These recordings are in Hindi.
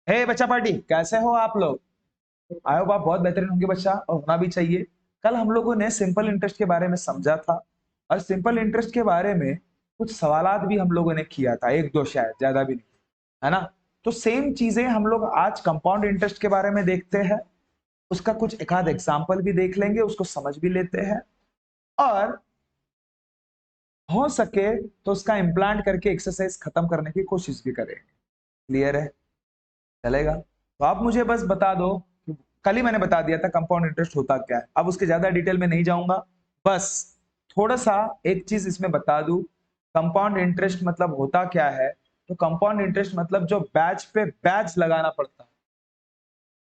हे बच्चा पार्टी, कैसे हो आप लोग? आई होप आप बहुत बेहतरीन होंगे बच्चा, और होना भी चाहिए। कल हम लोगों ने सिंपल इंटरेस्ट के बारे में समझा था, और सिंपल इंटरेस्ट के बारे में कुछ सवालात भी हम लोगों ने किया था, एक दो शायद, ज्यादा भी नहीं, है ना? तो सेम चीजें हम लोग आज कंपाउंड इंटरेस्ट के बारे में देखते हैं। उसका कुछ एक आध एग्जाम्पल भी देख लेंगे, उसको समझ भी लेते हैं, और हो सके तो उसका इम्प्लांट करके एक्सरसाइज खत्म करने की कोशिश भी करेंगे। क्लियर है? चलेगा? तो आप मुझे बस बता दो कि कल ही मैंने बता दिया था कंपाउंड इंटरेस्ट होता क्या है। अब उसके ज्यादा डिटेल में नहीं जाऊंगा, बस थोड़ा सा एक चीज इसमें बता दूं। कंपाउंड इंटरेस्ट मतलब होता क्या है? तो कंपाउंड इंटरेस्ट मतलब जो बैच पे बैच लगाना पड़ता है,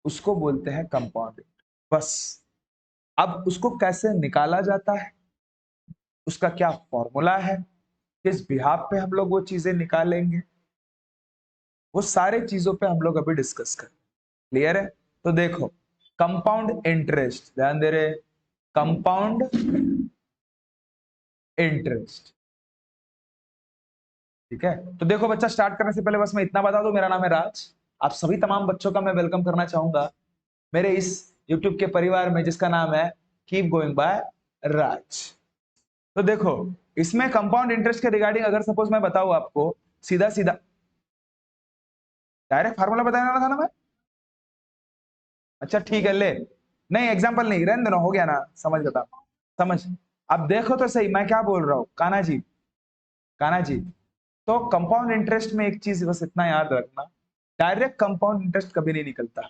उसको बोलते हैं कंपाउंड इंटरेस्ट। बस। अब उसको कैसे निकाला जाता है, उसका क्या फॉर्मूला है, किस बिहाफ पे हम लोग वो चीजें निकालेंगे, वो सारे चीजों पे हम लोग अभी डिस्कस करें। क्लियर है? तो देखो, कंपाउंड इंटरेस्ट, ध्यान दे रहे, कंपाउंड इंटरेस्ट। ठीक है? तो देखो बच्चा, स्टार्ट करने से पहले बस मैं इतना बता दूं, मेरा नाम है राज। आप सभी तमाम बच्चों का मैं वेलकम करना चाहूंगा मेरे इस यूट्यूब के परिवार में, जिसका नाम है कीप गोइंग बाय राज। तो देखो, इसमें कंपाउंड इंटरेस्ट के रिगार्डिंग अगर सपोज मैं बताऊं आपको, सीधा सीधा डायरेक्ट फार्मूला बताने वाला था ना मैं। अच्छा ठीक है, ले, नहीं एग्जाम्पल नहीं, रहने देना, हो गया ना, समझ गया, समझ। अब देखो तो सही मैं क्या बोल रहा हूं, कान्हा जी, कान्हा जी। तो कंपाउंड इंटरेस्ट में एक चीज बस इतना याद रखना, डायरेक्ट कंपाउंड इंटरेस्ट कभी नहीं निकलता।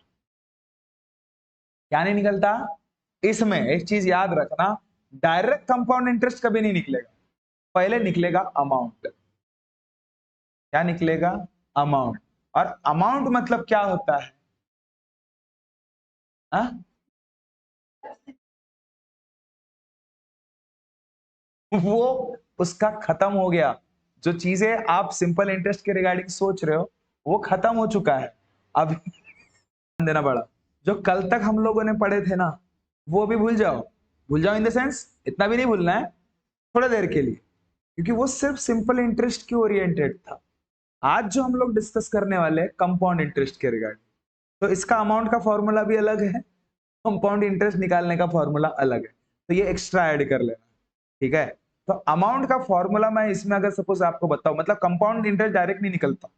क्या नहीं निकलता? इसमें एक चीज याद रखना, डायरेक्ट कंपाउंड इंटरेस्ट कभी नहीं निकलेगा। पहले निकलेगा अमाउंट। क्या निकलेगा? अमाउंट। और अमाउंट मतलब क्या होता है? हा? वो उसका खत्म हो गया। जो चीजें आप सिंपल इंटरेस्ट के रिगार्डिंग सोच रहे हो, वो खत्म हो चुका है। अब ध्यान देना पड़ा, जो कल तक हम लोगों ने पढ़े थे ना, वो भी भूल जाओ। भूल जाओ इन द सेंस, इतना भी नहीं भूलना है, थोड़ा देर के लिए, क्योंकि वो सिर्फ सिंपल इंटरेस्ट की ओरिएंटेड था। आज जो हम लोग डिस्कस करने वाले हैं कंपाउंड इंटरेस्ट के रिगार्डिंग, तो इसका अमाउंट का फॉर्मूला भी अलग है, कंपाउंड इंटरेस्ट निकालने का फॉर्मूला अलग है, तो ये एक्स्ट्रा ऐड कर लेना। ठीक है? तो अमाउंट का फॉर्मूला मैं इसमें अगर सपोज आपको बताऊं, मतलब कंपाउंड इंटरेस्ट डायरेक्ट नहीं निकलता,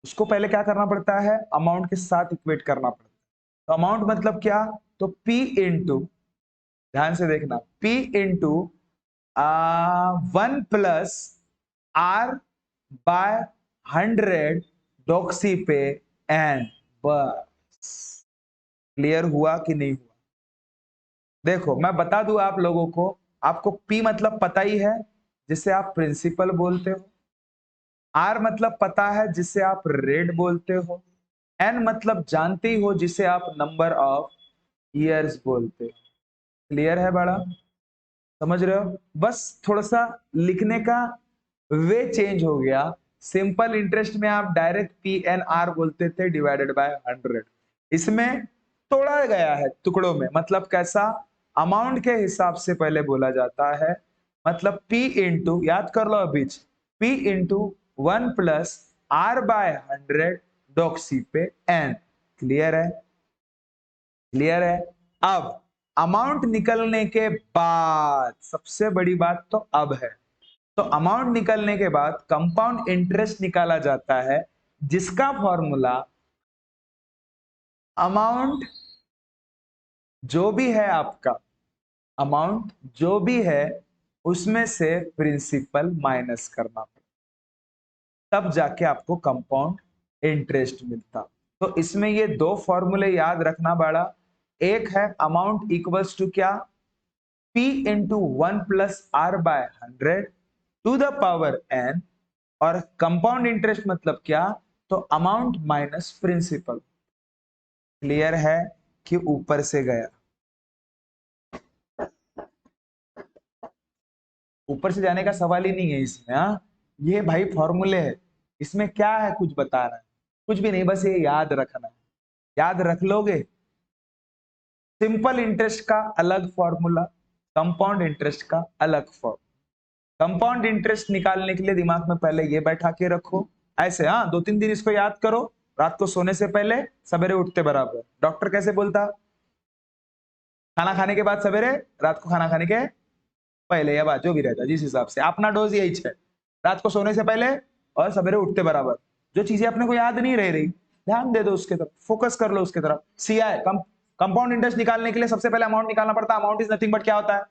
उसको पहले क्या करना पड़ता है, अमाउंट के साथ इक्वेट करना पड़ता है। तो अमाउंट मतलब क्या? तो P इंटू, ध्यान से देखना, P into 1 plus R by 100 डॉक्सी पे एन। बस। क्लियर हुआ कि नहीं हुआ? देखो मैं बता दूं आप लोगों को, आपको P मतलब पता ही है, जिसे आप प्रिंसिपल बोलते हो। R मतलब पता है, जिसे आप रेट बोलते हो। N मतलब जानते ही हो, जिसे आप नंबर ऑफ ईयर्स बोलते हो। क्लियर है बड़ा? समझ रहे हो? बस थोड़ा सा लिखने का वे चेंज हो गया। सिंपल इंटरेस्ट में आप डायरेक्ट PNR बोलते थे डिवाइडेड बाय 100, इसमें तोड़ा गया है टुकड़ों में। मतलब कैसा? अमाउंट के हिसाब से पहले बोला जाता है, मतलब P इंटू, याद कर लो अभी, P into 1 plus R by 100 डॉक्सी पे N। क्लियर है? क्लियर है? अब अमाउंट निकलने के बाद सबसे बड़ी बात तो अब है, तो अमाउंट निकलने के बाद कंपाउंड इंटरेस्ट निकाला जाता है, जिसका फॉर्मूला अमाउंट जो भी है आपका, अमाउंट जो भी है उसमें से प्रिंसिपल माइनस करना पड़ता, तब जाके आपको कंपाउंड इंटरेस्ट मिलता। तो इसमें ये दो फॉर्मूले याद रखना बड़ा। एक है अमाउंट इक्वल्स टू क्या? P into 1 plus R by 100 to the power N। और कंपाउंड इंटरेस्ट मतलब क्या? तो अमाउंट माइनस प्रिंसिपल। क्लियर है कि ऊपर से गया? ऊपर से जाने का सवाल ही नहीं है इसमें। हाँ, ये भाई फॉर्मूले है, इसमें क्या है कुछ बताना है? कुछ भी नहीं, बस ये याद रखना है। याद रख लोगे? सिंपल इंटरेस्ट का अलग फॉर्मूला, कंपाउंड इंटरेस्ट का अलग फॉर्मूला। कंपाउंड इंटरेस्ट निकालने के लिए दिमाग में पहले ये बैठा के रखो, ऐसे, हाँ, 2-3 दिन इसको याद करो। रात को सोने से पहले सवेरे उठते बराबर। डॉक्टर कैसे बोलता? खाना खाने के बाद सवेरे, रात को खाना खाने के पहले या बाद, जो भी रहता जिस हिसाब से। अपना डोज यही है, रात को सोने से पहले और सवेरे उठते बराबर। जो चीजें अपने को याद नहीं रह रही, ध्यान दे दो उसके तरफ, फोकस कर लो उसके तरफ। सीआई कंपाउंड इंटरेस्ट निकालने के लिए सबसे पहले अमाउंट निकालना पड़ता है। अमाउंट इज नथिंग बट क्या होता है?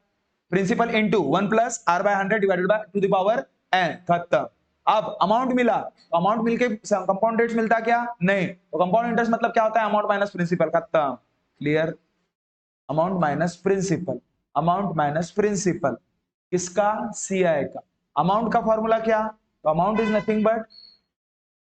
Principal into 1 plus r by 100 divided by to the power n। खत्म। अब अमाउंट मिला तो अमाउंट मिलके कंपाउंड इंटरेस्ट मिलता क्या? नहीं। तो कंपाउंड इंटरेस्ट मतलब क्या होता है? Amount minus principal. खत्म। Clear? Amount minus principal, amount minus principal किसका? सीआई का। अमाउंट का फॉर्मूला क्या? तो amount is nothing but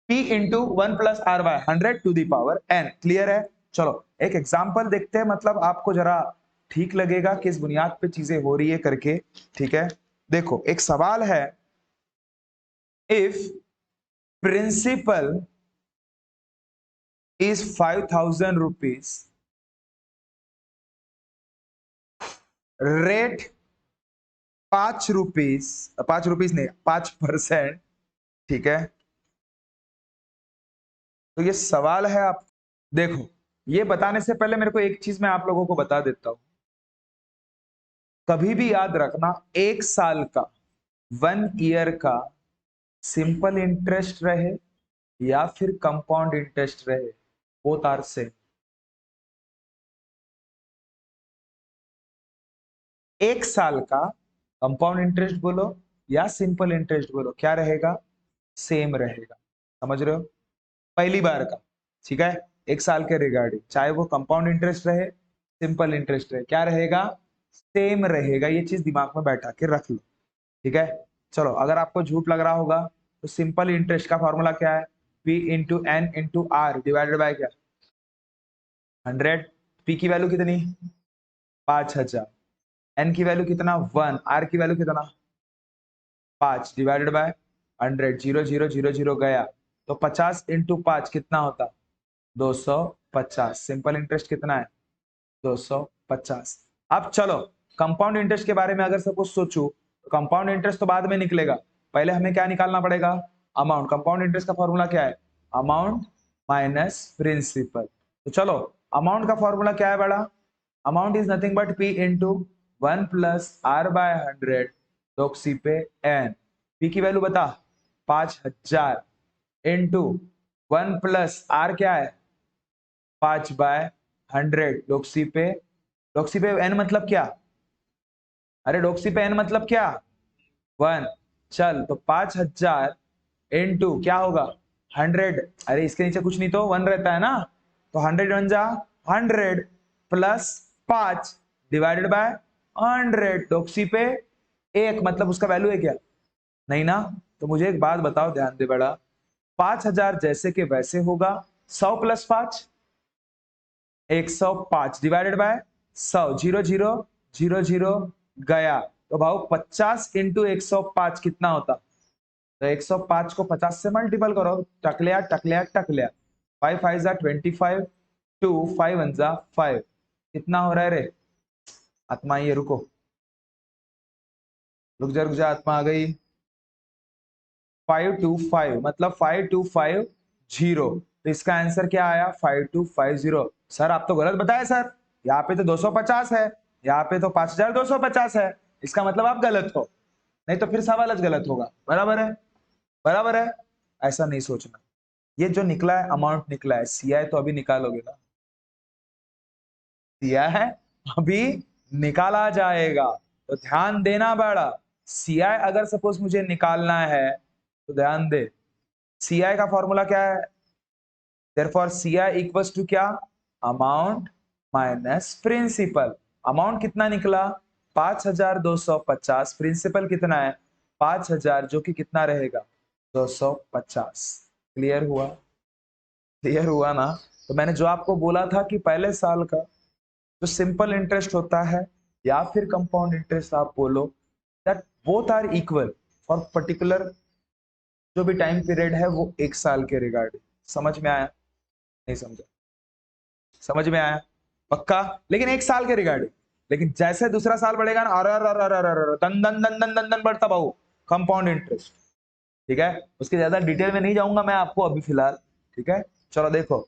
P into 1 plus r by 100 to the power n। Clear है? चलो एक एग्जांपल देखते हैं, मतलब आपको जरा ठीक लगेगा किस बुनियाद पे चीजें हो रही है करके। ठीक है, देखो एक सवाल है, if principal is 5000 rupees, rate 5 rupees, 5 rupees नहीं 5%। ठीक है, तो ये सवाल है। आप देखो, ये बताने से पहले मेरे को एक चीज मैं आप लोगों को बता देता हूं। कभी भी याद रखना, 1 साल का 1 ईयर का सिंपल इंटरेस्ट रहे या फिर कंपाउंड इंटरेस्ट रहे, बोथ आर सेम। 1 साल का कंपाउंड इंटरेस्ट बोलो या सिंपल इंटरेस्ट बोलो, क्या रहेगा? सेम रहेगा। समझ रहे हो? पहली बार का, ठीक है, 1 साल के रिगार्डिंग, चाहे वो कंपाउंड इंटरेस्ट रहे सिंपल इंटरेस्ट रहे, क्या रहेगा? सेम रहेगा। ये चीज दिमाग में बैठा के रख लो। ठीक है, चलो अगर आपको झूठ लग रहा होगा तो सिंपल इंटरेस्ट का फॉर्मूला क्या है? P into N into R divided by क्या? 100। P की वैल्यू कितनी? 5000। एन की वैल्यू कितना? 1। आर की वैल्यू कितना? 5 डिवाइडेड बाय 100। 0 0 0 0 गया तो 50 इंटू 5 कितना होता? 250। सिंपल इंटरेस्ट कितना है? 250। अब चलो कंपाउंड इंटरेस्ट के बारे में अगर सपोज सोचो, तो कंपाउंड इंटरेस्ट तो बाद में निकलेगा, पहले हमें क्या निकालना पड़ेगा? अमाउंट। कंपाउंड इंटरेस्ट का फॉर्मूला क्या है? Amount minus principal. तो चलो अमाउंट का फॉर्मूला क्या है बड़ा? Amount is nothing but P into 1 plus r by 100 डॉक्सी पे n। P की वैल्यू बता, 5000 इंटू 1 प्लस r क्या है? 5 बाय 100 डॉक्सी पे, डॉक्सी पे n मतलब क्या? अरे डॉक्सी पे n मतलब क्या? 1। चल तो 5000 इंटू क्या होगा? 100। अरे इसके नीचे कुछ नहीं तो 1 रहता है ना, तो 100 बन जा 100 प्लस 5 डिवाइडेड बाय 100 डॉक्सी पे 1, मतलब उसका वैल्यू है क्या? नहीं ना। तो मुझे एक बात बताओ, ध्यान दे बड़ा, 5000 जैसे के वैसे होगा, 100 प्लस 5 105 डिवाइडेड बाय 100। 0 0 0 0 गया तो भाव 50 इंटू 105 कितना होता? तो 105 को 50 से मल्टीपल करो, टकलिया टकलिया टकलिया, 5 5 जा 25, 2 5 1 जा 5, कितना हो रहा है रे? आत्मा ये रुको, रुक जा आत्मा आ गई। 525 मतलब 5250, तो इसका आंसर क्या आया? 5250। सर आप तो गलत बताए सर, यहाँ पे तो 250 है, यहाँ पे तो 5250 है, इसका मतलब आप गलत हो। नहीं तो फिर सवाल गलत होगा। बराबर है? बराबर है? ऐसा नहीं सोचना। ये जो निकला है अमाउंट निकला है, सीआई तो अभी निकालोगे ना? सीआई अभी निकाला जाएगा, तो ध्यान देना बड़ा। सीआई अगर सपोज मुझे निकालना है तो ध्यान दे, सीआई का फॉर्मूला क्या है? therefore CI इक्वल्स टू क्या? Amount minus principal. अमाउंट कितना निकला? 5250। प्रिंसिपल कितना है? 5000, जो कि कितना रहेगा? 250। क्लियर हुआ? क्लियर हुआ ना? तो मैंने जो आपको बोला था कि पहले साल का जो सिंपल इंटरेस्ट होता है या फिर कंपाउंड इंटरेस्ट आप बोलो, that both are equal for particular जो भी टाइम पीरियड है वो 1 साल के रिगार्डिंग। समझ में आया? नहीं समझा? समझ में आया? पक्का? लेकिन 1 साल के रिगार्डिंग। लेकिन जैसे दूसरा साल बढ़ेगा ना, दन दन दन दन दन दन बढ़ता भाऊ कंपाउंड इंटरेस्ट। ठीक है, उसके ज्यादा डिटेल में नहीं जाऊंगा मैं आपको अभी फिलहाल। ठीक है, चलो देखो,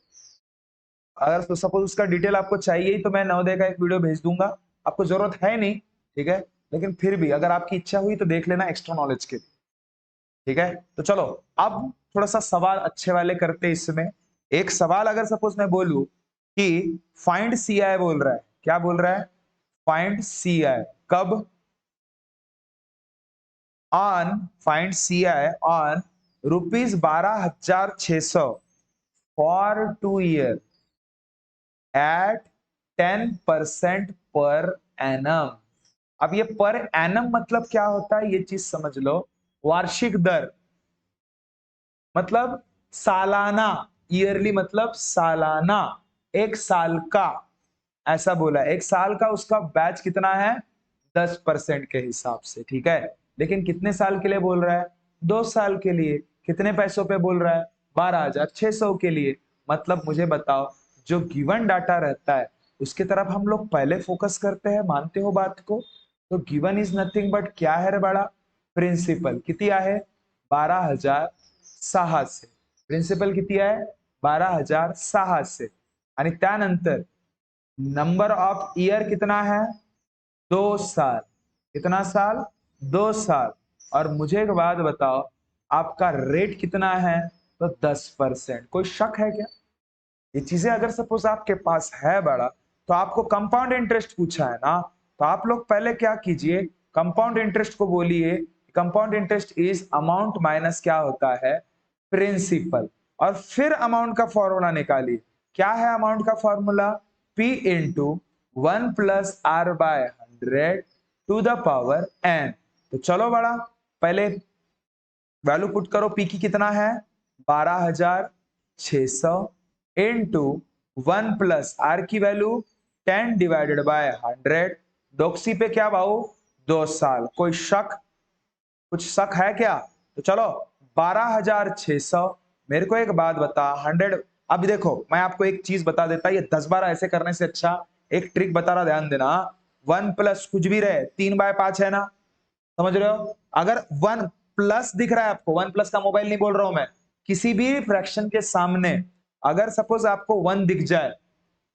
अगर तो सपोज उसका डिटेल आपको चाहिए ही तो मैं नवोदय का एक वीडियो भेज दूंगा, आपको जरूरत है नहीं, ठीक है, लेकिन फिर भी अगर आपकी इच्छा हुई तो देख लेना एक्स्ट्रा नॉलेज के, ठीक है। तो चलो अब थोड़ा सा सवाल अच्छे वाले करते हैं इसमें। एक सवाल अगर सपोज मैं बोलूं कि फाइंड सी आई बोल रहा है, क्या बोल रहा है, फाइंड सी आई, कब, on, find C I on ₹12,600 for 2 year at 10% per annum. अब ये पर एनम मतलब क्या होता है, ये चीज समझ लो। वार्षिक दर मतलब सालाना, ईयरली मतलब सालाना, एक साल का, ऐसा बोला, एक साल का उसका बैच कितना है, 10% के हिसाब से, ठीक है। लेकिन कितने साल के लिए बोल रहा है, 2 साल के लिए। कितने पैसों पे बोल रहा है, 12,600 के लिए। मतलब मुझे बताओ, जो गिवन डाटा रहता है उसके तरफ हम लोग पहले फोकस करते हैं, मानते हो बात को। तो गिवन इज नथिंग बट क्या है रे बड़ा, प्रिंसिपल। किती आहे, 12,600। प्रिन्सिपल किती आहे, 12,600। आणि त्यानंतर नंबर ऑफ ईयर कितना है, 2 साल। कितना साल, 2 साल। और मुझे एक बात बताओ, आपका रेट कितना है, तो 10%। कोई शक है क्या, ये चीजें अगर सपोज आपके पास है बड़ा, तो आपको कंपाउंड इंटरेस्ट पूछा है ना, तो आप लोग पहले क्या कीजिए, कंपाउंड इंटरेस्ट को बोलिए, compound interest is amount minus क्या होता है, प्रिंसिपल। और फिर अमाउंट का फॉर्मूला निकालिए। क्या है अमाउंट का formula, P into 1+R/100 to the power n। तो चलो बड़ा, पहले वैल्यू पुट करो, P की कितना है, 12,600 इंटू 1+R की वैल्यू 10/100। डॉक्सी पे क्या भाव, 2 साल। कोई शक, कुछ शक है क्या, तो चलो 12,600। मेरे को एक बात बता, 100, अब देखो मैं आपको एक चीज बता देता, ये 10 बार ऐसे करने से अच्छा एक ट्रिक बता रहा, ध्यान देना। 1+ कुछ भी रहे, 3/5 है ना, समझ रहे हो। अगर 1+ दिख रहा है आपको, 1+ का मोबाइल नहीं बोल रहा हूं मैं, किसी भी फ्रैक्शन के सामने अगर सपोज आपको 1 दिख जाए,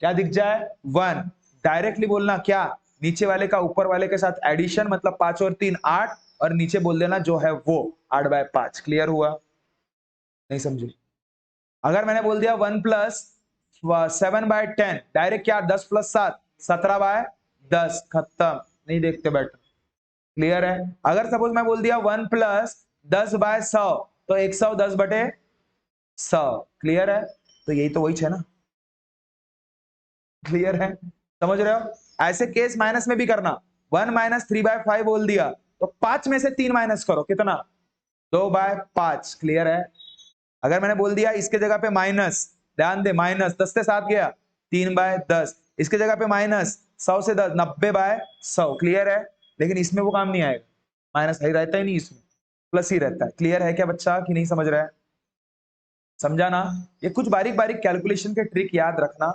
क्या दिख जाए, 1, डायरेक्टली बोलना क्या, नीचे वाले का ऊपर वाले के साथ एडिशन, मतलब 5 और 3 8, और नीचे बोल देना जो है वो 8/5। क्लियर हुआ, नहीं समझे। अगर मैंने बोल दिया 1+7/10, डायरेक्ट क्या, 10+7 17/10, खत्म, नहीं देखते बैठो। क्लियर है। अगर सपोज मैं बोल दिया 1+10/100, तो 110/100। क्लियर है, तो यही तो वही है ना, क्लियर है, समझ रहे हो। ऐसे केस माइनस में भी करना, 1 - 3/5 बोल दिया, तो 5 में से 3 माइनस करो, कितना, 2/5। क्लियर है। अगर मैंने बोल दिया इसके जगह पे माइनस, ध्यान दे, माइनस 10 से 7 गया, 3/10। इसके जगह पे माइनस 100 से 10, 90/100। क्लियर है। लेकिन इसमें वो काम नहीं आएगा, माइनस ही रहता ही नहीं, इसमें प्लस ही रहता है। क्लियर है क्या बच्चा, कि नहीं समझ रहा है, समझा ना। ये कुछ बारीक बारीक कैलकुलेशन के ट्रिक याद रखना,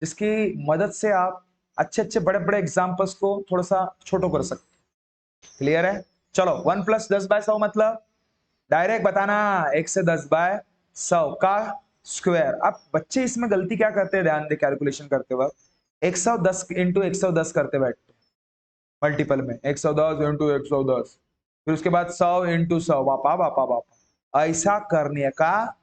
जिसकी मदद से आप अच्छे अच्छे बड़े बड़े एग्जाम्पल्स को थोड़ा सा छोटो कर सकते। क्लियर है। चलो 1+10/100 मतलब डायरेक्ट बताना, 1 से 10/100 का स्क्वायर। अब बच्चे इसमें गलती क्या करते हैं, ध्यान दे, कैलकुलेशन करते वक्त 110 इंटू 110 करते बैठते मल्टीपल में, 110 इंटू 110, फिर उसके बाद 100 इंटू 100, वापा वापा वापा। ऐसा करने का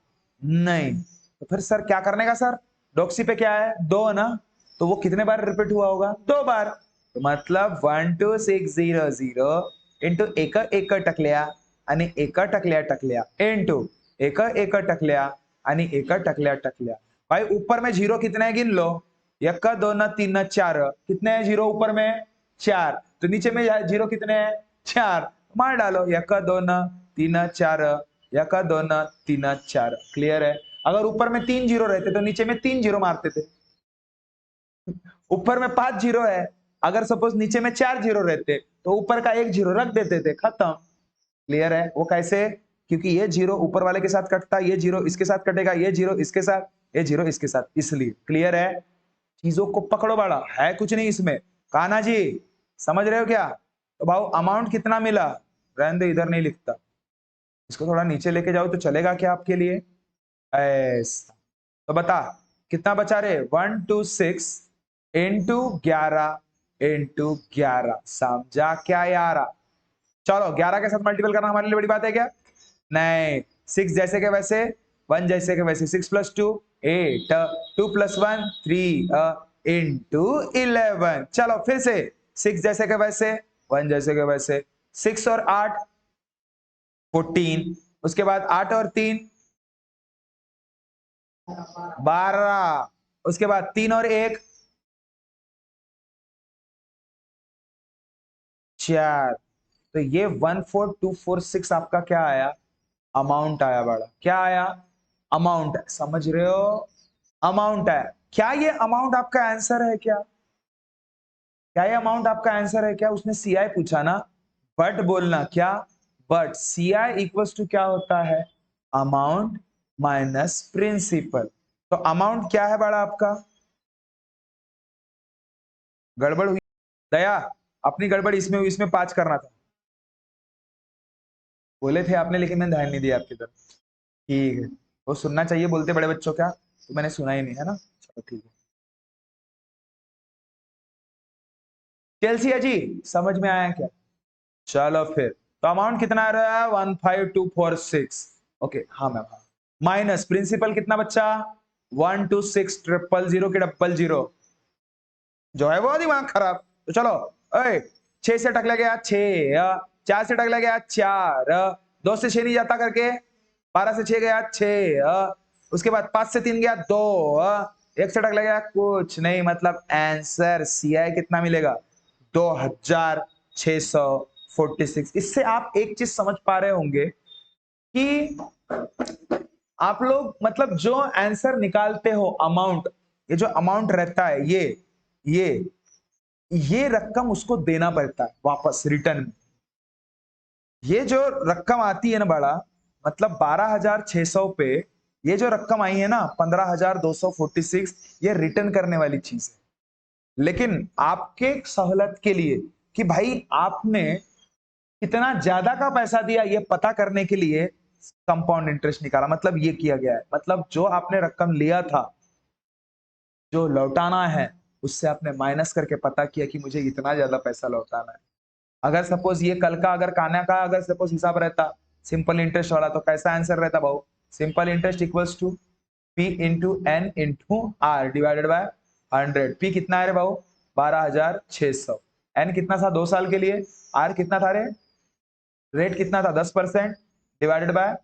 नहीं। तो फिर सर क्या करने का, सर डॉक्सी पे क्या है, 2 है ना, तो वो कितने बार रिपीट हुआ होगा, 2 बार। तो मतलब 12600 इंटू एक एक टकल्या आणि एक टकल्या टकल्या इंटू एक टकल्या आणि एक टकल्या टकल्या। भाई ऊपर में जीरो कितने हैं गिन लो, 1 2 3 4, कितने हैं जीरो ऊपर में, 4। तो नीचे में जीरो कितने हैं, 4, मार डालो, 1 2 3 4, 1 2 3 4। क्लियर है। अगर ऊपर में 3 जीरो रहते तो नीचे में 3 जीरो मारते थे। ऊपर में 5 जीरो है, अगर सपोज नीचे में 4 जीरो रहते तो ऊपर का 1 जीरो रख देते थे, खत्म। क्लियर है। वो कैसे, क्योंकि ये जीरो ऊपर वाले के साथ कटता, ये जीरो इसके साथ कटेगा, ये जीरो इसके साथ, ये जीरो इसके साथ, इसलिए। क्लियर है। चीजों को पकड़ो बड़ा, है कुछ नहीं इसमें। कान्हा जी समझ रहे हो क्या, तो भाव अमाउंट कितना मिला, रहने दो, इधर नहीं लिखता, इसको थोड़ा नीचे लेके जाओ तो चलेगा क्या आपके लिए, ऐसा। तो बता कितना बचा रे, 126 इंटू 11 समझा क्या यार। चलो 11 के साथ मल्टीपल करना हमारे लिए बड़ी बात है क्या? नहीं, 6 जैसे के वैसे, 1 जैसे के वैसे, 6 + 2 8, 2 + 1 3 इंटू 11। चलो फिर से 6 जैसे के वैसे, 1 जैसे के वैसे, 6 और 8 14, उसके बाद 8 और 3 12, उसके बाद 3 और 1 4। तो ये 14246 आपका क्या आया? अमाउंट आया बड़ा। क्या आया? अमाउंट। समझ रहे हो? अमाउंट है। क्या ये अमाउंट आपका आंसर है क्या? क्या ये अमाउंट आपका आंसर है क्या? उसने सीआई पूछा ना, बट बोलना क्या? बट सीआई इक्वल्स टू क्या होता है? Amount minus principal. तो अमाउंट क्या है बड़ा आपका? गड़बड़ हुई दया, अपनी गड़बड़ इसमें हुई, इसमें 5 करना था। बोले थे आपने, लेकिन मैंने ध्यान नहीं दिया आपकी तरफ। ठीक है, वो सुनना चाहिए बोलते बड़े बच्चों का, तो मैंने सुना ही नहीं है ना। चलो ठीक है। चेल्सिया जी, समझ में आया क्या? चलो फिर, तो अमाउंट कितना आ रहा है? 15246। ओके हाँ मैम, हाँ। माइनस प्रिंसिपल कितना बच्चा? 126 000 के 000, जो है वो दिमाग खराब। तो चलो, ओए 6 से टकला गया 6, 4 से टकला गया 4, 2 से 6 नहीं जाता करके, 12 से 6 गया 6, उसके बाद 5 से 3 गया 2, 1 से टकला गया कुछ नहीं, मतलब आंसर सीआई कितना मिलेगा? 2646। इससे आप एक चीज समझ पा रहे होंगे कि आप लोग मतलब जो आंसर निकालते हो अमाउंट, ये जो अमाउंट रहता है, ये ये रकम उसको देना पड़ता है वापस रिटर्न में। ये जो रकम आती है ना बड़ा, मतलब 12,600 पे ये जो रकम आई है ना 15,246, ये रिटर्न करने वाली चीज है। लेकिन आपके सहूलत के लिए कि भाई आपने कितना ज्यादा का पैसा दिया ये पता करने के लिए कंपाउंड इंटरेस्ट निकाला, मतलब ये किया गया है, मतलब जो आपने रकम लिया था, जो लौटाना है, उससे आपने माइनस करके पता किया कि मुझे इतना ज्यादा पैसा लौटाना है। अगर सपोज ये कल का अगर कान्या का अगर सपोज हिसाब रहता सिंपल इंटरेस्ट वाला, तो कैसा आंसर रहता भाऊ? Simple interest equals to P into N into R divided by 100। पी कितना है रे भाऊ? 12,600। एन कितना था 2 साल के लिए? आर कितना था रे? रेट कितना था? 10% डिवाइडेड बाय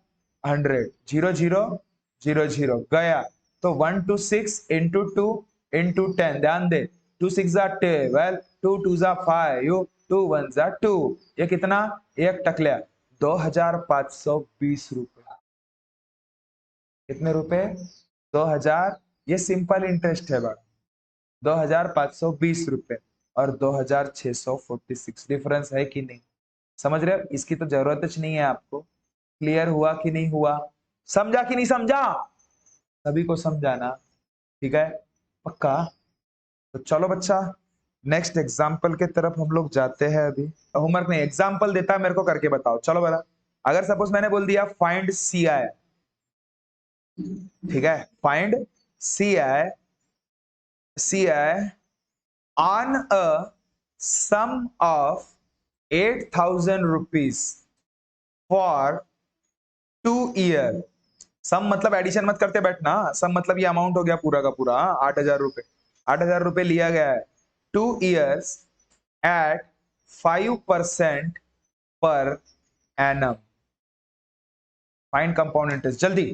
100। 0 0 0 0 गया। तो 126 इंटू 2 इंटू 10, ध्यान दे, 2 6 12, 2 2 5, 2 1 2। ये कितना? एक टकलिया 2,520 रुपए। कितने रुपए? 2,000। ये सिंपल इंटरेस्ट है बड़ा, 2,520 रुपए और 2,646। डिफरेंस है कि नहीं? समझ रहे हो? इसकी तो जरूरत ही नहीं है आपको। क्लियर हुआ कि नहीं हुआ? समझा कि नहीं समझा? सभी को समझाना, ठीक है? पक्का? तो चलो बच्चा, नेक्स्ट एग्जाम्पल के तरफ हम लोग जाते हैं। अभी होमवर्क नहीं, एग्जाम्पल देता है मेरे को, करके बताओ। चलो बड़ा, अगर सपोज मैंने बोल दिया फाइंड सी आई, ठीक है, find C I, C I on a sum of 8,000 rupees for 2 year. Sum मतलब एडिशन मत करते बैठना, सम मतलब ये अमाउंट हो गया पूरा का पूरा, 8,000 रुपए। 8,000 रुपए लिया गया है 2 years eight 5% per annum. Find compound interest जल्दी।